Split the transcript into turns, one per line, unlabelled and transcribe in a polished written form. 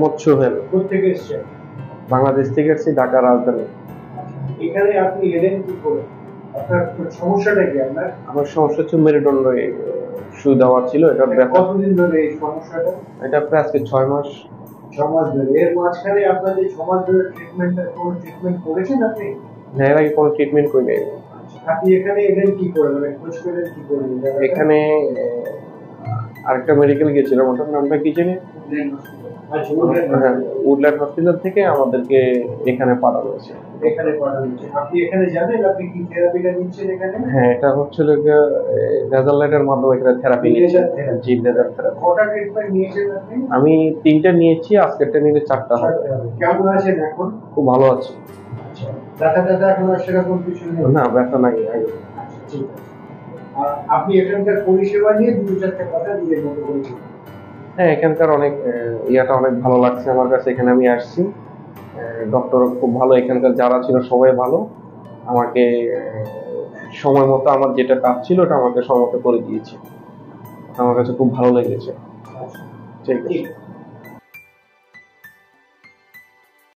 মৎস্য হেল।
কোথেকে এসেছেন?
বাংলাদেশ থেকে এসেছি, ঢাকা রাজধানী।
এখানে আপনি এলেন কি করে? আপনার সমস্যাটা কি?
আমার সমস্যা হচ্ছে মেরুদণ্ডে সু দেওয়া ছিল, এটা ব্যথা।
কতদিন ধরে এই সমস্যাটা?
এটা প্রায় আজকে 6 মাস।
6 মাস ধরে। এর মাঝখানে আপনার যে 6 মাস ধরে কোনো ট্রিটমেন্ট করেছেন আপনি?
না, এর আগে কোনো ট্রিটমেন্ট করি নাই।
আপনি এখানে এলেন কি করে, মানে খোঁজ পেলেন কি করে?
এখানে আরেকটা মেডিকেল গিয়েছিলাম, ওটার নামটা কি জানি, উডল্যান্ড হসপিটাল থেকে আমাদেরকে এখানে পাঠানো হয়েছে।
এখানে পাঠানো হয়েছে। আপনি এখানে জানেন আপনি কি থেরাপিটা নিচ্ছেন এখানে?
হ্যাঁ, এটা হচ্ছিল লেজার লাইটের মাধ্যমে এখানে থেরাপি নিয়েছি। জি, লেজার থেরাপি।
কটা ট্রিটমেন্ট নিয়েছেন আপনি?
আমি 3টা নিয়েছি, আজকেরটা নিলে 4টা হবে।
কেমন আছেন এখন?
খুব ভালো আছি।
ব্যথা এখন আর সেরকম কিছু নেই?
না, ব্যথা নাই।
ঠিক আছে। আপনি এখানকার পরিষেবা নিয়ে 2-4টা কথা নিজের মতো করে বলুন।
হ্যাঁ, এখানকার অনেক ইয়াটা অনেক ভালো লাগছে আমার কাছে। এখানে আমি আসছি, ডক্টর খুব ভালো, এখানকার যারা ছিল সবাই ভালো। আমাকে সময় মতো আমার যেটা কাজ ছিল ওটা আমাকে সময় মতো করে দিয়েছে। আমার কাছে খুব ভালো লেগেছে। ঠিক আছে।